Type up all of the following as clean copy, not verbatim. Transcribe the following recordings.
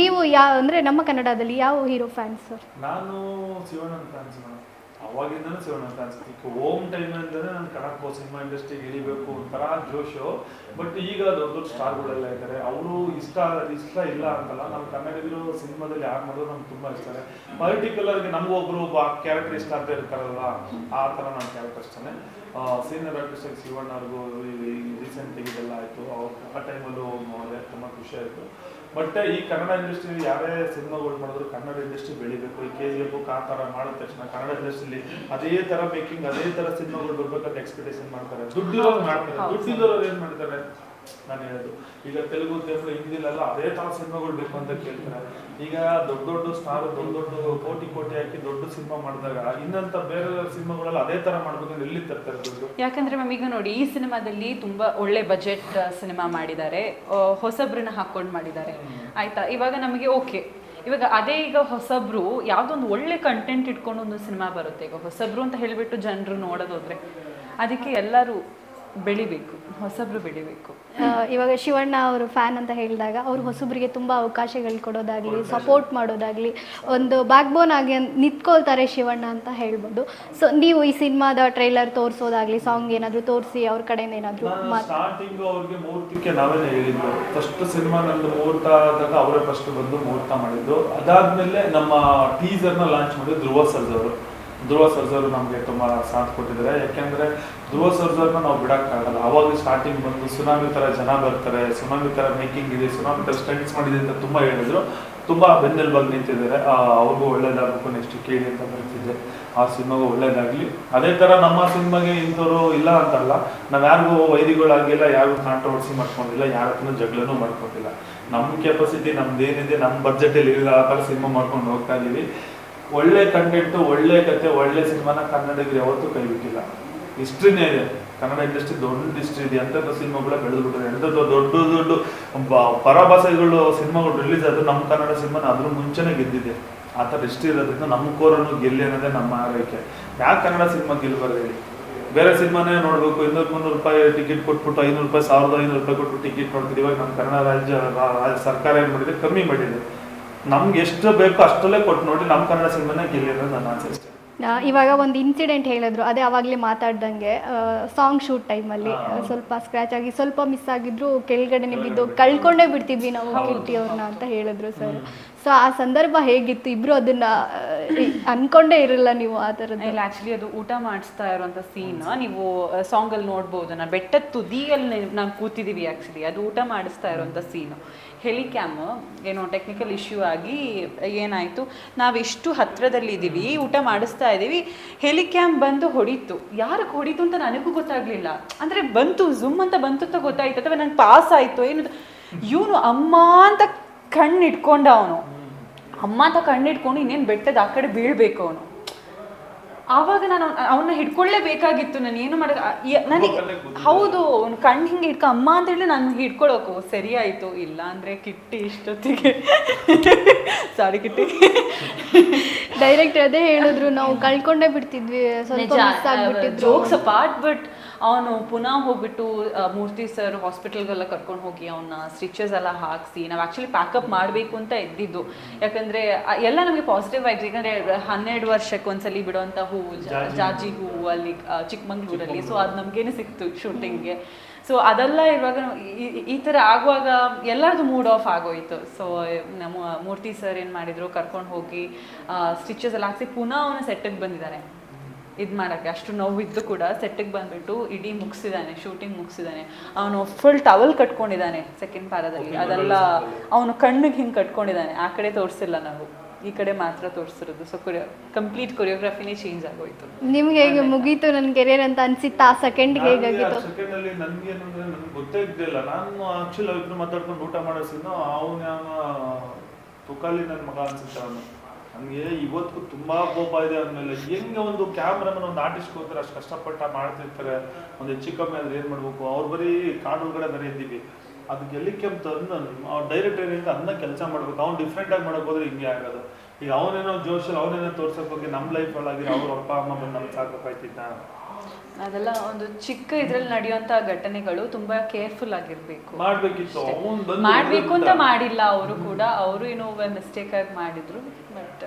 ನೀವು ಅಂದರೆ ನಮ್ಮ ಕನ್ನಡದಲ್ಲಿ ಯಾವ ಹೀರೋ ಫ್ಯಾನ್ಸ್? ನಾನು ಶಿವಣ್ಣನ ಫ್ಯಾನ್ಸ್ ಮೇಡಮ್. ಅವಾಗಿಂದನೂ ಶಿವಣ್ಣನ ಫ್ಯಾನ್ಸ್. ಈಗ ಹೋಮ್ ಟೈಮಿಂದನೇ ನಾನು ಕನ್ನಡ ಸಿನಿಮಾ ಇಂಡಸ್ಟ್ರಿಗೆ ಇಳಿಬೇಕು ಒಂಥರ ಜೋಶು. ಬಟ್ ಈಗ ದೊಡ್ಡ ದೊಡ್ಡ ಸ್ಟಾರ್ಗಳೆಲ್ಲ ಇದ್ದಾರೆ, ಅವರು ಇಷ್ಟ ಇಲ್ಲ ಅಂತಲ್ಲ. ನಾವು ಕನ್ನಡಿಗರು ಸಿನಿಮಾದಲ್ಲಿ ಯಾರು ಮಾಡೋದು ನಮ್ಗೆ ತುಂಬ ಇಷ್ಟ ಇದೆ. ಪರ್ಟಿಕ್ಯುಲರ್ಗೆ ನಮಗೊಬ್ರು ಕ್ಯಾರೆಕ್ಟರ್ ಇಷ್ಟ ಅಂತ ಇರ್ತಾರಲ್ವ, ಆ ಥರ ನನ್ನ ಕ್ಯಾರೆಕ್ಟರ್ ಇಷ್ಟನೇ. ಸೀನಿಯರ್ ಆರ್ಟಿಸ್ಟ್ ಶಿವಣ್ಣ ಅವ್ರಿಗೂ ರೀಸೆಂಟಾಗಿ ಇದೆಲ್ಲ ಆಯಿತು, ಅವ್ರು ಆ ಟೈಮಲ್ಲೂ ನೋಡಿದೆ, ತುಂಬ ಖುಷಿ ಆಯಿತು. ಬಟ್ ಈ ಕನ್ನಡ ಇಂಡಸ್ಟ್ರಿ ಯಾರೇ ಸಿನಿಮಾಗಳು ಮಾಡಿದ್ರು ಕನ್ನಡ ಇಂಡಸ್ಟ್ರಿ ಬೆಳಿಬೇಕು. ಈ KGF ಕಾಂತಾರ ಮಾಡಿದ ತಕ್ಷಣ ಕನ್ನಡ ಇಂಡಸ್ಟ್ರಿಲಿ ಅದೇ ಥರ ಮೇಕಿಂಗ್, ಅದೇ ಥರ ಸಿನಿಮಾಗಳು ಬರ್ಬೇಕಂತ ಎಕ್ಸ್ಪೆಕ್ಟೇಷನ್ ಮಾಡ್ತಾರೆ. ದುಡ್ಡಿರೋರು ಮಾಡ್ತಾರೆ, ದುಡ್ಡಿರೋರು ಏನು ಮಾಡ್ತಾರೆ ನಾನು ಹೇಳೋದು. ಈಗ ತೆಲುಗು, ತಮಿಳು, ಹಿಂದಿಲೆಲ್ಲ ಅದೇ ಥರ ಸಿನಿಮಾಗಳು ಬೇಕು ಅಂತ ಕೇಳ್ತಾರೆ. ಈಗ ದೊಡ್ಡ ದೊಡ್ಡ ಸ್ಟಾರ್ ದೊಡ್ಡ ಕೋಟಿ ಹಾಕಿ ದೊಡ್ಡ ಸಿನಿಮಾ ಮಾಡಿದಾಗ ಇನ್ನಂತ ಬೇರೆ ಸಿನಿಮಾಗಳೆಲ್ಲ ಅದೇ ಥರ ಮಾಡ್ಬೇಕಂದ್ರೆ ಎಲ್ಲಿ ತರ್ತಾರೆ ದುಡ್ಡು? ಯಾಕಂದ್ರೆ ಮ್ಯಾಮ್ ಈಗ ನೋಡಿ, ಈ ಸಿನಿಮಾದಲ್ಲಿ ತುಂಬಾ ಒಳ್ಳೆ ಬಜೆಟ್ ಸಿನಿಮಾ ಮಾಡಿದ್ದಾರೆ, ಹೊಸಬ್ರನ್ನ ಹಾಕೊಂಡು ಮಾಡಿದ್ದಾರೆ ಆಯ್ತಾ. ಇವಾಗ ನಮಗೆ ಓಕೆ, ಇವಾಗ ಅದೇ ಈಗ ಹೊಸಬ್ರು ಯಾವುದೊಂದು ಒಳ್ಳೆ ಕಂಟೆಂಟ್ ಇಟ್ಕೊಂಡು ಒಂದು ಸಿನಿಮಾ ಬರುತ್ತೆ. ಈಗ ಹೊಸಬ್ರು ಅಂತ ಹೇಳಿಬಿಟ್ಟು ಜನರು ನೋಡೋದೋದ್ರೆ ಅದಕ್ಕೆ ಎಲ್ಲರೂ ಬೆಳಿಬೇಕು, ಹೊಸಬ್ರು ಬೆಳಿಬೇಕು. ಇವಾಗ ಶಿವಣ್ಣ ಅವರು ಫ್ಯಾನ್ ಅಂತ ಹೇಳಿದಾಗ ಅವ್ರು ಹೊಸಬ್ರಿಗೆ ತುಂಬ ಅವಕಾಶಗಳು ಕೊಡೋದಾಗಲಿ, ಸಪೋರ್ಟ್ ಮಾಡೋದಾಗಲಿ, ಒಂದು ಬ್ಯಾಕ್ ಬೋನ್ ಆಗಿ ನಿಂತ್ಕೊಳ್ತಾರೆ ಶಿವಣ್ಣ ಅಂತ ಹೇಳ್ಬೋದು. ಸೊ ನೀವು ಈ ಸಿನಿಮಾದ ಟ್ರೈಲರ್ ತೋರಿಸೋದಾಗಲಿ, ಸಾಂಗ್ ಏನಾದರೂ ತೋರಿಸಿ ಅವ್ರ ಕಡೆಯಿಂದ ಏನಾದರೂ ಸ್ಟಾರ್ಟಿಂಗ್ ಅವ್ರಿಗೆ ಮುಹೂರ್ತಕ್ಕೆ ನಾವೇನೇ ಹೇಳಿದ್ದು, ಫಸ್ಟ್ ಸಿನಿಮಾ ನಂದು ಮುಹೂರ್ತ ಆದಾಗ ಅವರೇ ಫಸ್ಟ್ ಬಂದು ಮುಹೂರ್ತ ಮಾಡಿದ್ದು. ಅದಾದ್ಮೇಲೆ ನಮ್ಮ ಟೀಸರ್ನ ಲಾಂಚ್ ಮಾಡಿದ್ದು ಧ್ರುವ ಸರ್ಜರು ನಮಗೆ ತುಂಬ ಸಾಥ್ ಕೊಟ್ಟಿದ್ದಾರೆ. ಯಾಕೆಂದರೆ ಧ್ರುವ ಸರ್ಜರ್ನ ನಾವು ಬಿಡೋಕ್ಕಾಗಲ್ಲ. ಅವಾಗ ಸ್ಟಾರ್ಟಿಂಗ್ ಬಂದು ಸುನಾಮಿ ಥರ ಜನ ಬರ್ತಾರೆ, ಸುನಾಮಿ ಥರ ಮೇಕಿಂಗ್ ಇದೆ, ಸುನಾಮಿ ಥರ ಸ್ಟಂಟ್ಸ್ ಮಾಡಿದೆ ಅಂತ ತುಂಬ ಹೇಳಿದ್ರು. ತುಂಬ ಬೆನ್ನೆಲುಬಾಗಿ ನಿಂತಿದ್ದಾರೆ. ಅವ್ರಿಗೂ ಒಳ್ಳೇದಾಗಬೇಕು, ನೆಕ್ಸ್ಟ್ ಕೇಳಿ ಅಂತ ಬರ್ತಿದ್ದೆ. ಆ ಸಿನಿಮಾಗೂ ಒಳ್ಳೇದಾಗಲಿ. ಅದೇ ಥರ ನಮ್ಮ ಸಿನಿಮಾಗೆ ಇಂಥವ್ರು ಇಲ್ಲ ಅಂತಲ್ಲ, ನಾವು ಯಾರಿಗೂ ವೈರಿಗಳಾಗಿಲ್ಲ, ಯಾರಿಗೂ ಕಾಂಟ್ರವರ್ಸಿ ಮಾಡ್ಕೊಂಡಿಲ್ಲ, ಯಾರ ಹತ್ರನೂ ಜಗಳನೂ ಮಾಡ್ಕೊಂಡಿಲ್ಲ. ನಮ್ಮ ಕೆಪಾಸಿಟಿ ನಮ್ದೇನಿದೆ, ನಮ್ಮ ಬಜೆಟಲ್ಲಿ ಇರೋ ಆ ಥರ ಸಿನಿಮಾ ಮಾಡ್ಕೊಂಡು ಹೋಗ್ತಾ ಇದ್ದೀವಿ. ಒಳ್ಳೆ ಕಂಟೆಂಟು, ಒಳ್ಳೆ ಕತೆ, ಒಳ್ಳೆ ಸಿನಿಮಾನ ಕನ್ನಡಿಗರು ಯಾವತ್ತೂ ಕೈ ಬಿಟ್ಟಿಲ್ಲ. ಹಿಸ್ಟ್ರಿನೇ ಇದೆ, ಕನ್ನಡ ಇಂಡಸ್ಟ್ರಿ ದೊಡ್ಡ ಹಿಸ್ಟ್ರಿ ಇದೆ. ಅಂಥದ್ದು ಸಿನಿಮಾಗಳೇ ಬೆಳೆದ್ಬಿಟ್ಟಿದೆ. ಎಂಥದ್ದು ದೊಡ್ಡ ಪರಭಾಷೆಗಳು ಸಿನಿಮಾಗಳು ರಿಲೀಸ್ ಆದರೂ ನಮ್ಮ ಕನ್ನಡ ಸಿನಿಮಾನ ಅದ್ರ ಮುಂಚೆನೇ ಗೆದ್ದಿದೆ. ಆ ಥರ ಹಿಸ್ಟ್ರಿ ಇರೋದ್ರಿಂದ ನಮ್ಮ ಕೋರನ್ನು ಗೆಲ್ಲಿ ಅನ್ನೋದೇ ನಮ್ಮ ಆರೈಕೆ. ಯಾಕೆ ಕನ್ನಡ ಸಿನಿಮಾ ಗೆಲ್ಲಬಾರ್ದು ಹೇಳಿ? ಬೇರೆ ಸಿನಿಮಾನೇ ನೋಡಬೇಕು, 200-300 ರೂಪಾಯಿ ಟಿಕೆಟ್ ಕೊಟ್ಬಿಟ್ಟು 500 ರೂಪಾಯಿ 1500 ರೂಪಾಯಿ ಕೊಟ್ಬಿಟ್ಟು ಟಿಕೆಟ್ ನೋಡ್ತೀವಿ. ಇವಾಗ ನಮ್ಮ ಕನ್ನಡ ರಾಜ್ಯ ಸರ್ಕಾರ ಏನು ಮಾಡಿದೆ, ಕಮ್ಮಿ ಮಾಡಿದೆ. ನಮ್ಗೆ ಎಷ್ಟು ಬೇಕೋ ಅಷ್ಟಲ್ಲೇ ಕೊಟ್ಟು ನೋಡಿ, ನಮ್ಮ ಕನ್ನಡ ಸಿನಿಮಾನೇ ಗೆಲ್ಲಿ ಅನ್ನೋದು ನನ್ನ ಆಸೆ ಅಷ್ಟೇ. ಇವಾಗ ಒಂದು ಇನ್ಸಿಡೆಂಟ್ ಹೇಳಿದ್ರು, ಅದೇ ಅವಾಗಲೇ ಮಾತಾಡ್ದಂಗೆ ಸಾಂಗ್ ಶೂಟ್ ಟೈಮಲ್ಲಿ ಸ್ವಲ್ಪ ಸ್ಕ್ರ್ಯಾಚ್ ಆಗಿ ಸ್ವಲ್ಪ ಮಿಸ್ ಆಗಿದ್ರು, ಕೆಳಗಡೆನೆ ಬಿದ್ದು ಕಳ್ಕೊಂಡೇ ಬಿಡ್ತಿದ್ವಿ ನಾವು ಕಿಟ್ಟಿ ಅವ್ರನ್ನ ಅಂತ ಹೇಳಿದ್ರು ಸರ್. ಸೊ ಆ ಸಂದರ್ಭ ಹೇಗಿತ್ತು? ಇಬ್ರು ಅದನ್ನ ಅನ್ಕೊಂಡೇ ಇರಲ್ಲ ನೀವು ಆ ಥರದ್ದು? ಇಲ್ಲ, ಆ್ಯಕ್ಚುಲಿ ಅದು ಊಟ ಮಾಡಿಸ್ತಾ ಇರೋಂಥ ಸೀನ್ ನೀವು ಸಾಂಗಲ್ಲಿ ನೋಡ್ಬೋದು. ನಾನು ಬೆಟ್ಟದ ತುದಿಯಲ್ಲಿ ನಾವು ಕೂತಿದ್ದೀವಿ, ಆ್ಯಕ್ಚುಲಿ ಅದು ಊಟ ಮಾಡಿಸ್ತಾ ಇರೋಂಥ ಸೀನು. ಹೆಲಿಕ್ಯಾಮ್ ಏನೋ ಟೆಕ್ನಿಕಲ್ ಇಶ್ಯೂ ಆಗಿ ಏನಾಯಿತು, ನಾವೆಷ್ಟು ಹತ್ತಿರದಲ್ಲಿದ್ದೀವಿ, ಊಟ ಮಾಡಿಸ್ತಾ ಇದ್ದೀವಿ, ಹೆಲಿಕ್ಯಾಮ್ ಬಂದು ಹೊಡಿತು. ಯಾರಿಗೆ ಹೊಡಿತು ಅಂತ ನನಗೂ ಗೊತ್ತಾಗಲಿಲ್ಲ. ಅಂದರೆ ಬಂತು, ಝುಮ್ ಅಂತ ಬಂತು ಅಂತ ಗೊತ್ತಾಯ್ತು, ಅಥವಾ ನಂಗೆ ಪಾಸ್ ಆಯಿತು ಏನು. ಇವನು ಅಮ್ಮ ಅಂತ ಕಣ್ಣಿಟ್ಕೊಂಡ, ಅವನು ಅಮ್ಮ ಅಂತ ಕಣ್ಣಿಟ್ಕೊಂಡು ಇನ್ನೇನು ಬೆಟ್ಟದ ಆ ಕಡೆ ಬೀಳ್ಬೇಕು ಅವನು. ಆವಾಗ ನಾನು ಅವನ್ನ ಹಿಡ್ಕೊಳ್ಳೇಬೇಕಾಗಿತ್ತು. ನಾನು ಏನು ಮಾಡೋದು, ನನಗೆ ಹೌದು, ಅವ್ನು ಕಣ್ಣು ಹಿಂಗೆ ಹಿಡ್ಕೊ ಅಮ್ಮ ಅಂತ ಹೇಳಿ ನಾನು ಹಿಡ್ಕೊಳಕು ಸರಿ ಆಯಿತು. ಇಲ್ಲ ಅಂದರೆ ಕಿಟ್ಟಿ ಇಷ್ಟೊತ್ತಿಗೆ ಸಾರಿ ಕಿಟ್ಟಿ ಡೈರೆಕ್ಟ್ ಅದೇ ಹೇಳಿದ್ರು, ನಾವು ಕಳ್ಕೊಂಡೇ ಬಿಡ್ತಿದ್ವಿ, ಸ್ವಲ್ಪ ಜೋಕ್ಸ್ ಪಾರ್ಟ್. ಬಟ್ ಅವನು ಪುನಃ ಹೋಗ್ಬಿಟ್ಟು ಮೂರ್ತಿ ಸರ್ ಹಾಸ್ಪಿಟಲ್ಗೆಲ್ಲ ಕರ್ಕೊಂಡು ಹೋಗಿ ಅವನ್ನ ಸ್ಟಿಚಸ್ ಎಲ್ಲ ಹಾಕಿಸಿ, ನಾವು ಆ್ಯಕ್ಚುಲಿ ಪ್ಯಾಕಪ್ ಮಾಡಬೇಕು ಅಂತ ಇದ್ದಿದ್ದು. ಯಾಕಂದರೆ ಎಲ್ಲ ನಮಗೆ ಪಾಸಿಟಿವ್ ವೈಬ್ಸ್. ಯಾಕಂದರೆ 12 ವರ್ಷಕ್ಕೆ ಒಂದ್ಸಲಿ ಬಿಡುವಂಥ ಹೂವು, ಜಾಜಿ ಹೂವು ಅಲ್ಲಿ ಚಿಕ್ಕಮಂಗ್ಳೂರಲ್ಲಿ. ಸೊ ಅದು ನಮಗೇನೆ ಸಿಕ್ತು ಶೂಟಿಂಗ್ಗೆ. ಸೊ ಅದೆಲ್ಲ ಇರುವಾಗ ಈ ಥರ ಆಗುವಾಗ ಎಲ್ಲರದು ಮೂಡ್ ಆಫ್ ಆಗೋಯ್ತು. ಸೊ ನಮ್ಮ ಮೂರ್ತಿ ಸರ್ ಏನು ಮಾಡಿದ್ರು, ಕರ್ಕೊಂಡು ಹೋಗಿ ಸ್ಟಿಚಸ್ ಎಲ್ಲ ಹಾಕ್ಸಿ ಪುನಃ ಅವನು ಸೆಟ್ಟಿಗೆ ಬಂದಿದ್ದಾನೆ ಇದು ಮಾಡೋಕ್ಕೆ. ಅಷ್ಟು ನೋವಿದ್ದು ಕೂಡ ಸೆಟ್ಟಿಗೆ ಬಂದುಬಿಟ್ಟು ಇಡೀ ಮುಗಿಸಿದ್ದಾನೆ, ಶೂಟಿಂಗ್ ಮುಗಿಸಿದ್ದಾನೆ. ಅವನು ಫುಲ್ ಟವಲ್ ಕಟ್ಕೊಂಡಿದ್ದಾನೆ ಸೆಕೆಂಡ್ ಪ್ಯಾರದಲ್ಲಿ. ಅದೆಲ್ಲ ಅವನು ಕಣ್ಣಿಗೆ ಹಿಂಗೆ ಕಟ್ಕೊಂಡಿದ್ದಾನೆ. ಆ ಕಡೆ ತೋರಿಸಿಲ್ಲ ನಾವು, ಈ ಕಡೆ ಮಾತ್ರ ತೋರಿಸಿರೋದು. ಸೊ ಕಂಪ್ಲೀಟ್ ಕೊರಿಯೋಗ್ರಫಿನೇ ಚೇಂಜ್ ಆಗೋಯ್ತು. ನಿಮ್ಗೆ ಹೇಗೆ ಮುಗೀತು ನನ್ನ ಕೆರಿಯರ್ ಅಂತ ಅನ್ಸಿತ್ತು ಆ ಸೆಕೆಂಡ್ಗೆ? ಹೇಗಾಗಿತ್ತು? ಸೆಕೆಂಡಲ್ಲಿ ನನಗೆ ಏನಂದರೆ ನನಗೆ ಗೊತ್ತೇ ಇದ್ದಿಲ್ಲ. ನಾನು ಆ್ಯಕ್ಚುಲಿ ಅವ್ರಿಬ್ರು ಮಾತಾಡ್ಕೊಂಡು ಊಟ ಮಾಡೋಸಿನ ಅವನ ತುಕಾಲಿ ನನ್ನ ಮಗ ಅನ್ಸುತ್ತೆ ಅವನು. ನನಗೆ ಇವತ್ತು ತುಂಬ ಕೋಪ ಇದೆ ಅಂದಮೇಲೆ. ಹೆಂಗೆ ಒಂದು ಕ್ಯಾಮ್ರಾಮನ್ ಒಂದು ಆರ್ಟಿಸ್ಟ್ ಹೋಗ್ತಾರೆ, ಅಷ್ಟು ಕಷ್ಟಪಟ್ಟ ಮಾಡ್ತಿರ್ತಾರೆ, ಒಂದು ಹೆಚ್ಚು ಕಮ್ಮಿ ಆದರೆ ಏನು ಮಾಡಬೇಕು? ಅವ್ರು ಬರೀ ಕಾಡೊಳಗಡೆ ಬರೀ ಇದ್ದೀವಿ. ಅದಕ್ಕೆ ಎಲ್ಲಿಕ್ಕೆಂತ ತಂದು ಅವ್ನು ಡೈರೆಕ್ಟರ್ ಏನಿದೆ ಅದನ್ನ ಕೆಲಸ ಮಾಡ್ಬೇಕು. ಅವ್ನು ಡಿಫ್ರೆಂಟಾಗಿ ಮಾಡೋಕೆ ಹೋದ್ರೆ ಹಿಂಗೆ ಆಗೋದು. ಈಗ ಅವನೇನೋ ಜೋಶಲ್ಲಿ ಅವನೇನೋ ತೋರ್ಸೋಕೆ ಹೋಗಿ ನಮ್ಮ ಲೈಫ್ ಒಳಗೆ ಅವ್ರ ಅಪ್ಪ ಅಮ್ಮ ಬಂದು ನಮ್ಗೆ ಸಾಕಾಯ್ತಿದ್ದ. ಅದೆಲ್ಲ ಒಂದು ಚಿಕ್ಕ ಇದ್ರಲ್ಲಿ ನಡೆಯುವಂತ ಘಟನೆಗಳು ತುಂಬಾ ಕೇರ್ಫುಲ್ ಆಗಿರ್ಬೇಕು. ಮಾಡ್ಬೇಕಿತ್ತು, ಅವ್ನು ಬಂದು ಮಾಡ್ಬೇಕು ಅಂತ ಮಾಡಿಲ್ಲ ಅವರು ಕೂಡ, ಅವರು ಏನೋ ಮಿಸ್ಟೇಕ್ ಆಗಿ ಮಾಡಿದ್ರು. ಬಟ್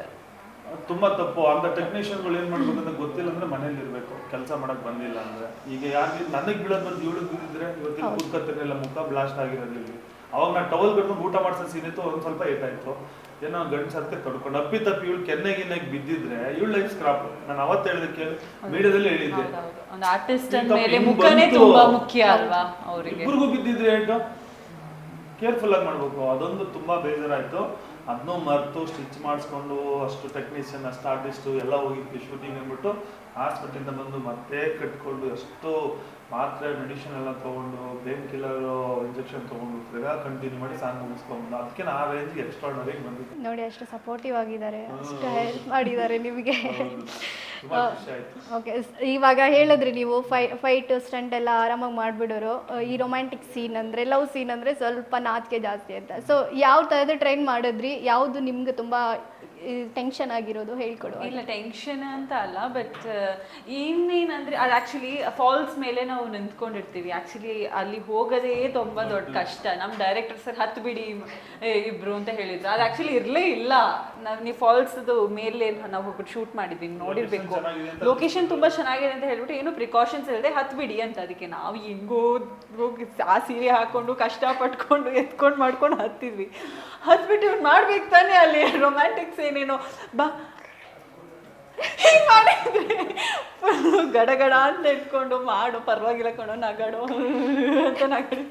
ತುಂಬಾ ತಪ್ಪು. ಅಂತ ಟೆಕ್ನಿಷಿಯನ್ಗಳು ಏನ್ ಮಾಡ್ಬೇಕು ಅಂತ ಗೊತ್ತಿಲ್ಲ ಅಂದ್ರೆ ಮನೇಲಿ ಇರ್ಬೇಕು, ಕೆಲಸ ಮಾಡಕ್ ಬಂದಿಲ್ಲ ಅಂದ್ರೆ. ಈಗ ಯಾರು ನನಗ್ ಬೀಳೋದ್ ಬಂದು ಇವಳಿಗೆ ಬಿದ್ದಿದ್ರೆ ಇವತ್ತಿನ ಕೂತ್ಕತ್ತಿರಲಿಲ್ಲ, ಮುಖ ಬ್ಲಾಸ್ಟ್ ಆಗಿರೋದಿಲ್ಲ. ಅವಾಗ ನಾನು ಟವಲ್ ಕಟ್ಕೊಂಡು ಊಟ ಮಾಡ್ಸೋ ಸೀನ್ ಇತ್ತು, ಒಂದ್ ಸ್ವಲ್ಪ ಏಟಾಯ್ತು, ಏನೋ ಗಂಡು ಸರ್ತೆ ಕಡ್ಕೊಂಡು ಅಪ್ಪಿ ತಪ್ಪಿ ಇವಳು ಕೆನ್ನೆಗಿನ್ನಾಗಿ ಬಿದ್ದಿದ್ರೆ ಇವಳು ಲೈಫ್ ಸ್ಕ್ರಾಪ್. ನಾನು ಅವತ್ತು ಹೇಳಿದ ಕೇಳಿ ಮೀಡಿಯಾದಲ್ಲಿ ಹೇಳಿದ್ದೆ, ಒಂದು ಆರ್ಟಿಸ್ಟ್ ಮೇಲೆ ಮುಖನೇ ತುಂಬಾ ಮುಖ್ಯ ಅಲ್ವಾ ಅವರಿಗೆ. ಇಬ್ಬರಿಗೂ ಬಿದ್ದಿದ್ರೆ ಏಟು ಕೇರ್ಫುಲ್ ಆಗಿ ಮಾಡ್ಬೇಕು. ಅದೊಂದು ತುಂಬಾ ಬೇಜಾರಾಯ್ತು. ಅದನ್ನೂ ಮರೆತು ಸ್ಟಿಚ್ ಮಾಡಿಸ್ಕೊಂಡು ಅಷ್ಟು ಟೆಕ್ನಿಷಿಯನ್ ಅಷ್ಟು ಆರ್ಟಿಸ್ಟು ಎಲ್ಲ ಹೋಗಿದ್ವಿ ಶೂಟಿಂಗ್ ಅಂದ್ಬಿಟ್ಟು ಹಾಸ್ಪಿಟಲಿಂದ ಬಂದು ಮತ್ತೆ ಕಟ್ಕೊಂಡು ಅಷ್ಟು ಮಾತ್ರೆ ಮೆಡಿಸಿನ್ ಎಲ್ಲ ತೊಗೊಂಡು ಪೇನ್ ಕಿಲ್ಲರ್ ಇಂಜೆಕ್ಷನ್ ತೊಗೊಂಡು ತಿರ್ಗಾ ಕಂಟಿನ್ಯೂ ಮಾಡಿ ಸಾಂಗ್ ಮುಗಿಸ್ಕೊಂಡು ಅದಕ್ಕೆ ಆ ರೇಂಜ್ಗೆ ಎಕ್ಸ್ಟ್ರಾರ್ಡನರಿ ಬಂದಿತ್ತು. ನೋಡಿ ಅಷ್ಟು ಸಪೋರ್ಟಿವ್ ಆಗಿದ್ದಾರೆ, ಅಷ್ಟು ಹೆಲ್ಪ್ ಮಾಡಿದ್ದಾರೆ ನಿಮಗೆ. ಓಕೆ, ಇವಾಗ ಹೇಳಿದ್ರಿ ನೀವು ಫೈಟ್ ಸ್ಟಂಟ್ ಎಲ್ಲ ಆರಾಮಾಗಿ ಮಾಡಿಬಿಡೋರು. ಈ ರೊಮ್ಯಾಂಟಿಕ್ ಸೀನ್ ಅಂದರೆ ಲವ್ ಸೀನ್ ಅಂದರೆ ಸ್ವಲ್ಪ ನಾಚಿಕೆ ಜಾಸ್ತಿ ಅಂತ. ಸೊ ಯಾವ ಥರದ ಟ್ರೈನ್ ಮಾಡಿದ್ರಿ? ಯಾವುದು ನಿಮ್ಗೆ ತುಂಬ ಟೆನ್ಷನ್ ಆಗಿರೋದು ಹೇಳ್ಕೊಡು. ಇಲ್ಲ ಟೆನ್ಷನ್ ಅಂತ ಅಲ್ಲ, ಬಟ್ ಇನ್ನೇನಂದ್ರೆ ಅದು ಆ್ಯಕ್ಚುಲಿ ಫಾಲ್ಸ್ ಮೇಲೆ ನಾವು ನಿಂತ್ಕೊಂಡಿರ್ತೀವಿ. ಆ್ಯಕ್ಚುಲಿ ಅಲ್ಲಿ ಹೋಗೋದೇ ತುಂಬ ದೊಡ್ಡ ಕಷ್ಟ. ನಮ್ಮ ಡೈರೆಕ್ಟರ್ ಸರ್ ಹತ್ತು ಬಿಡಿ ಇಬ್ರು ಅಂತ ಹೇಳಿದ್ರು. ಅದು ಆ್ಯಕ್ಚುಲಿ ಇರಲೇ ಇಲ್ಲ. ನೀವು ಫಾಲ್ಸ್ದು ಮೇಲೆ ನಾವು ಹೋಗ್ಬಿಟ್ಟು ಶೂಟ್ ಮಾಡಿದ್ವಿ, ನೋಡಿರ್ಬೇಕು. ಲೊಕೇಶನ್ ತುಂಬ ಚೆನ್ನಾಗಿದೆ ಅಂತ ಹೇಳ್ಬಿಟ್ಟು ಏನು ಪ್ರಿಕಾಷನ್ಸ್ ಇಲ್ಲದೆ ಹತ್ತು ಬಿಡಿ ಅಂತ. ಅದಕ್ಕೆ ನಾವು ಹೆಂಗೋ ಹೋಗಿ ಆ ಸೀರೆ ಹಾಕೊಂಡು ಕಷ್ಟಪಟ್ಕೊಂಡು ಎತ್ಕೊಂಡು ಮಾಡ್ಕೊಂಡು ಹತ್ತಿದ್ವಿ. ಹತ್ಬಿಟ್ಟು ಇವ್ನು ಮಾಡ್ಬೇಕು ತಾನೆ ಅಲ್ಲಿ ರೊಮ್ಯಾಂಟಿಕ್ಸ್ ಏನೇನೋ ಬಾ ಮಾಡಿದ್ರೆ ಗಡಗಡ ಅಂತ ಇಟ್ಕೊಂಡು ಮಾಡು ಪರವಾಗಿಲ್ಲ ಕಣೋ ನಗಾಡೋ ಅಂತ ನಗಡಿ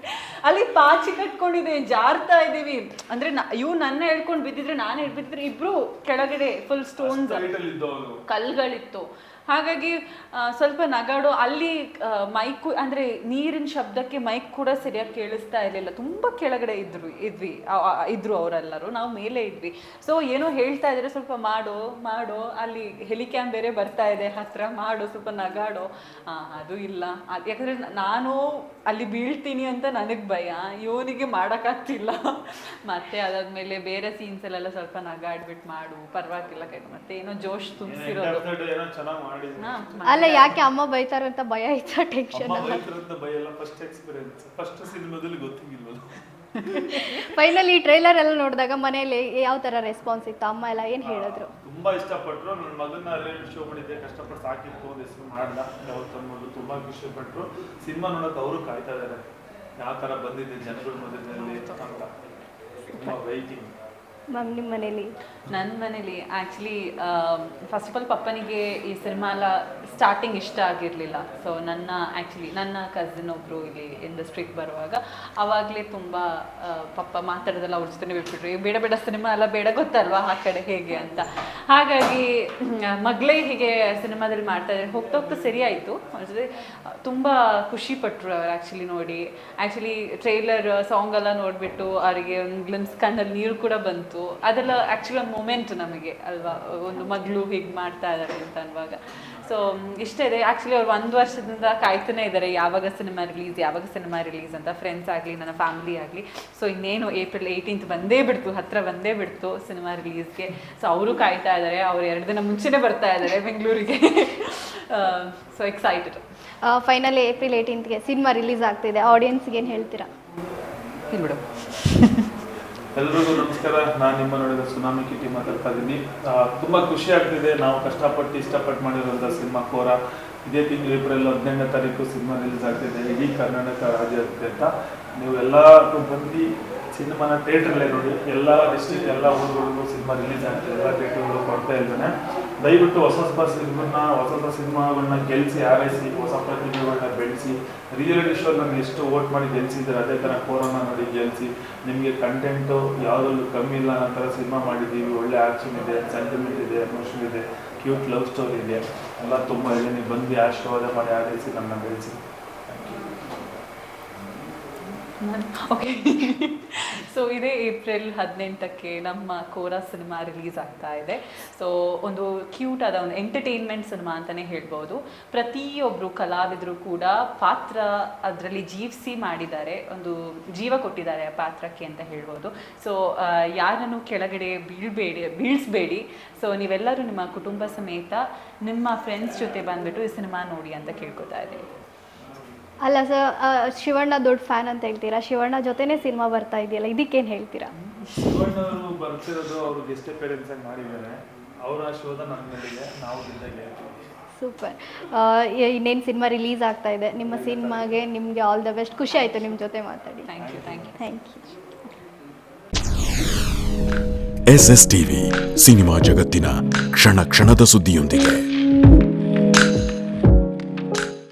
ಅಲ್ಲಿ ಪಾಚಿ ಕಟ್ಕೊಂಡಿದೆ, ಜಾರ್ತಾ ಇದ್ದೀವಿ. ಅಂದ್ರೆ ಇವ್ ನನ್ನ ಹೇಳ್ಕೊಂಡು ಬಿದ್ದಿದ್ರೆ ನಾನು ಬಿದ್ದಿದ್ರೆ ಇಬ್ರು ಕೆಳಗಡೆ ಫುಲ್ ಸ್ಟೋನ್ಸ್ ಕಲ್ಗಳಿತ್ತು. ಹಾಗಾಗಿ ಸ್ವಲ್ಪ ನಗಾಡೋ ಅಲ್ಲಿ ಮೈಕು ಅಂದರೆ ನೀರಿನ ಶಬ್ದಕ್ಕೆ ಮೈಕ್ ಕೂಡ ಸರಿಯಾಗಿ ಕೇಳಿಸ್ತಾ ಇರಲಿಲ್ಲ. ತುಂಬ ಕೆಳಗಡೆ ಇದ್ರು ಅವರೆಲ್ಲರೂ, ನಾವು ಮೇಲೆ ಇದ್ವಿ. ಸೊ ಏನೋ ಹೇಳ್ತಾ ಇದ್ರೆ ಸ್ವಲ್ಪ ಮಾಡೋ ಅಲ್ಲಿ ಹೆಲಿಕ್ಯಾಮ್ ಬೇರೆ ಬರ್ತಾ ಇದೆ ಹತ್ರ, ಮಾಡು ಸ್ವಲ್ಪ ನಗಾಡೋ. ಅದು ಇಲ್ಲ, ಯಾಕಂದರೆ ನಾನು ಅಲ್ಲಿ ಬೀಳ್ತೀನಿ ಅಂತ ನನಗೆ ಭಯ, ಇವನಿಗೆ ಮಾಡೋಕ್ಕಾಗ್ತಿಲ್ಲ. ಮತ್ತೆ ಅದಾದ್ಮೇಲೆ ಬೇರೆ ಸೀನ್ಸಲ್ಲೆಲ್ಲ ಸ್ವಲ್ಪ ನಗಾಡ್ಬಿಟ್ಟು ಮಾಡು ಪರವಾಗಿಲ್ಲ ಕೈ, ಮತ್ತೆ ಏನೋ ಜೋಶ್ ತುಂಬಿಸಿರೋದು. ಅಲ್ಲ ಯಾಕೆ ಅಮ್ಮ ಬೈತಾರ ಅಂತ ಭಯ ಆಯ್ತಾ? ಟೆನ್ಷನ್ ಫೈನಲ್ ಈ ಟ್ರೈಲರ್ ಎಲ್ಲ ನೋಡಿದಾಗ ಮನೆಯಲ್ಲಿ ಯಾವ ತರ ರೆಸ್ಪಾನ್ಸ್ ಇತ್ತು? ಅಮ್ಮ ಎಲ್ಲ ಏನ್ ಹೇಳಿದ್ರು? ತುಂಬಾ ಇಷ್ಟಪಟ್ರು. ನನ್ನ ಮಗನ ರಿಯಾಲಿಟಿ ಶೋ ಮಾಡಿದ್ದೆ, ಕಷ್ಟಪಟ್ಟು ಸಾಕಿತ್ತು, ಒಂದು ಹೆಸರು ಮಾಡ್ದ ಯಾವತ್ತನ್ನೋದು ತುಂಬಾ ಖುಷಿ ಪಟ್ರು. ಸಿನಿಮಾ ನೋಡಕ್ ಅವರು ಕಾಯ್ತಾ ಇದಾರೆ, ಯಾವ ತರ ಬಂದಿದೆ ಜನಗಳ ಮಧ್ಯದಲ್ಲಿ ಅಂತ. ತುಂಬಾ ವೈಟಿಂಗ್. ಮ್ಯಾಮ್ ನಿಮ್ಮ ಮನೇಲಿ? ನನ್ನ ಮನೇಲಿ ಆ್ಯಕ್ಚುಲಿ ಫಸ್ಟ್ ಆಫ್ ಆಲ್ ಪಪ್ಪನಿಗೆ ಈ ಸಿನಿಮಾ ಎಲ್ಲ ಸ್ಟಾರ್ಟಿಂಗ್ ಇಷ್ಟ ಆಗಿರಲಿಲ್ಲ. ಸೊ ನನ್ನ ಕಸಿನ್ ಒಬ್ಬರು ಇಲ್ಲಿ ಇಂಡಸ್ಟ್ರಿಗೆ ಬರುವಾಗ ಆವಾಗಲೇ ತುಂಬ ಪಪ್ಪ ಮಾತಾಡೋದಲ್ಲ ಅವ್ರ ಜೊತೆ ಬಿಟ್ಬಿಟ್ರು, ಬೇಡ ಬೇಡ ಸಿನಿಮಾ ಎಲ್ಲ ಬೇಡ, ಗೊತ್ತಲ್ವಾ ಆ ಕಡೆ ಹೇಗೆ ಅಂತ. ಹಾಗಾಗಿ ಮಗಳೇ ಹೀಗೆ ಸಿನಿಮಾದಲ್ಲಿ ಮಾಡ್ತಾಯಿದ್ದಾರೆ. ಹೋಗ್ತಾ ಹೋಗ್ತಾ ಸರಿ ಆಯಿತು. ಅವ್ರ ಜೊತೆ ತುಂಬ ಖುಷಿಪಟ್ಟರು ಅವ್ರು ಆ್ಯಕ್ಚುಲಿ ನೋಡಿ. ಆ್ಯಕ್ಚುಲಿ ಟ್ರೈಲರ್ ಸಾಂಗ್ ಎಲ್ಲ ನೋಡಿಬಿಟ್ಟು ಅವರಿಗೆ ಒಂದು ಗ್ಲಿಮ್ಸ್ ಕಣ್ಣಲ್ಲಿ ನೀರು ಕೂಡ ಬಂತು. ಅದೆಲ್ಲ ಆ್ಯಕ್ಚುಲಿ ಒಂದು ಮೂಮೆಂಟ್ ನಮಗೆ ಅಲ್ವಾ, ಒಂದು ಮಗಳು ಹೀಗೆ ಮಾಡ್ತಾ ಇದ್ದಾರೆ ಅಂತ ಅನ್ನುವಾಗ. ಸೊ ಇಷ್ಟ ಇದೆ. ಆ್ಯಕ್ಚುಲಿ ಅವ್ರು 1 ವರ್ಷದಿಂದ ಕಾಯ್ತಾನೆ ಇದ್ದಾರೆ ಯಾವಾಗ ಸಿನಿಮಾ ರಿಲೀಸ್ ಅಂತ, ಫ್ರೆಂಡ್ಸ್ ಆಗಲಿ ನನ್ನ ಫ್ಯಾಮಿಲಿ ಆಗಲಿ. ಸೊ ಇನ್ನೇನು ಏಪ್ರಿಲ್ 18th ಹತ್ರ ಬಂದೇ ಬಿಡ್ತು ಸಿನಿಮಾ ರಿಲೀಸ್ಗೆ. ಸೊ ಅವರು ಕಾಯ್ತಾ ಇದ್ದಾರೆ. ಅವ್ರು 2 ದಿನ ಮುಂಚೆನೇ ಬರ್ತಾ ಇದ್ದಾರೆ ಬೆಂಗಳೂರಿಗೆ. So excited. Finally April 18th cinema release ಆಗ್ತಿದೆ, ಆಡಿಯನ್ಸ್ಗೆ ಏನು ಹೇಳ್ತೀರಾ? ಹೇಳ್ಬಿಡು. ಎಲ್ರಿಗೂ ನಮಸ್ಕಾರ. ನಾನು ನಿಮ್ಮ ನೋಡಿದ ಸುನಾಮಿ ಕಿಟಿ ಮಾತಾಡ್ತಾ ಇದ್ದೀನಿ. ತುಂಬ ಖುಷಿ ಆಗ್ತಿದೆ. ನಾವು ಕಷ್ಟಪಟ್ಟು ಇಷ್ಟಪಟ್ಟು ಮಾಡಿರುವಂಥ ಸಿನಿಮಾ ಕೋರ ಇದೇ ತಿಂಗಳು ಏಪ್ರಿಲ್ 18ನೇ ತಾರೀಕು ಸಿನಿಮಾ ರಿಲೀಸ್ ಆಗ್ತಿದೆ ಇಡೀ ಕರ್ನಾಟಕ ರಾಜ್ಯಾದ್ಯಂತ. ನೀವು ಎಲ್ಲರೂ ಬಂದು ಸಿನಿಮಾನ ಥಿಯೇಟ್ರಲ್ಲೇ ನೋಡಿ. ಎಲ್ಲ ಡಿಸ್ಟ್ರಿಕ್ಟ್ ಎಲ್ಲ ಊರುಗಳಿಗೂ ಸಿನಿಮಾ ರಿಲೀಸ್ ಆಗ್ತಿದೆ, ಎಲ್ಲ ಥಿಯೇಟ್ರ್ಗಳು ಕೊಡ್ತಾ ಇದ್ದಾನೆ. ದಯವಿಟ್ಟು ಹೊಸ ಸಿನಿಮಾಗಳನ್ನ ಗೆಲ್ಲಿಸಿ, ಆರೈಸಿ, ಹೊಸ ಪ್ರತಿಭೆಗಳನ್ನ ಬೆಳೆಸಿ. ರಿಯಾಲಿಟಿ ಶೋ ನನಗೆ ಎಷ್ಟು ವೋಟ್ ಮಾಡಿ ಗೆಲ್ಸಿದ್ದಾರೆ, ಅದೇ ಥರ ಕೋರೋನಾ ನೋಡಿ ಗೆಲ್ಲಿಸಿ. ನಿಮಗೆ ಕಂಟೆಂಟು ಯಾವುದರಲ್ಲೂ ಕಮ್ಮಿ ಇಲ್ಲ ಅನ್ನೋ ಥರ ಸಿನಿಮಾ ಮಾಡಿದ್ದೀವಿ. ಒಳ್ಳೆ ಆ್ಯಕ್ಷನ್ ಇದೆ, ಸೆಂಟಿಮೆಂಟ್ ಇದೆ, ಎಮೋಷನ್ ಇದೆ, ಕ್ಯೂಟ್ ಲವ್ ಸ್ಟೋರಿ ಇದೆ, ಎಲ್ಲ ತುಂಬ ಇದೆ. ನೀವು ಬಂದು ಆಶೀರ್ವಾದ ಮಾಡಿ ಆರೈಸಿ, ನನ್ನ ಬೆಳೆಸಿ. ಓಕೆ ಸೊ ಇದೇ ಏಪ್ರಿಲ್ 18ಕ್ಕೆ ನಮ್ಮ ಕೋರಾ ಸಿನಿಮಾ ರಿಲೀಸ್ ಆಗ್ತಾ ಇದೆ. ಸೊ ಒಂದು ಕ್ಯೂಟ್ ಆದ ಒಂದು ಎಂಟರ್ಟೈನ್ಮೆಂಟ್ ಸಿನಿಮಾ ಅಂತಲೇ ಹೇಳ್ಬೋದು. ಪ್ರತಿಯೊಬ್ಬರು ಕಲಾವಿದರು ಕೂಡ ಪಾತ್ರ ಅದರಲ್ಲಿ ಜೀವಿಸಿ ಮಾಡಿದ್ದಾರೆ, ಒಂದು ಜೀವ ಕೊಟ್ಟಿದ್ದಾರೆ ಆ ಪಾತ್ರಕ್ಕೆ ಅಂತ ಹೇಳ್ಬೋದು. ಸೊ ಯಾರನ್ನು ಕೆಳಗಡೆ ಬೀಳಿಸ್ಬೇಡಿ. ಸೊ ನೀವೆಲ್ಲರೂ ನಿಮ್ಮ ಕುಟುಂಬ ಸಮೇತ ನಿಮ್ಮ ಫ್ರೆಂಡ್ಸ್ ಜೊತೆ ಬಂದುಬಿಟ್ಟು ಈ ಸಿನಿಮಾ ನೋಡಿ ಅಂತ ಕೇಳ್ಕೊತಾ ಇದ್ದೀನಿ. ಅಲ್ಲ ಸರ್, ಶಿವಣ್ಣ ದೊಡ್ಡ ಫ್ಯಾನ್ ಅಂತ ಹೇಳ್ತೀರಾ, ಶಿವಣ್ಣ ಜೊತೆನೇ ಸಿನಿಮಾ ಬರ್ತಾ ಇದೆಯಲ್ಲ, ಇದಕ್ಕೇನು ಹೇಳ್ತೀರಾ? ಶಿವಣ್ಣ ಅವರು ಬರ್ತಿರೋದು ಅವರು ಗೆಸ್ಟ್ ಅಪಿಯರೆನ್ಸ್ ಆಗಿ ಮಾಡಿದ್ದಾರೆ. ಅವರ ಆಶೀರ್ವಾದ ನನ್ನ ಮೇಲಿದೆ, ನಾವು ಜೊತೆಗೆ. ಸೂಪರ್. ಇನ್ನೇನು ಸಿನಿಮಾ ರಿಲೀಸ್ ಆಗ್ತಾ ಇದೆ, ನಿಮ್ಮ ಸಿನಿಮಾಗೆ ನಿಮಗೆ ಆಲ್ ದ ಬೆಸ್ಟ್. ಖುಷಿ ಆಯಿತು ನಿಮ್ಮ ಜೊತೆ ಮಾತಾಡಿ. Thank you. Thank you. SS TV cinema ಜಗತ್ತಿನ ಕ್ಷಣ ಕ್ಷಣದ ಸುದ್ದಿಯೊಂದಿಗೆ.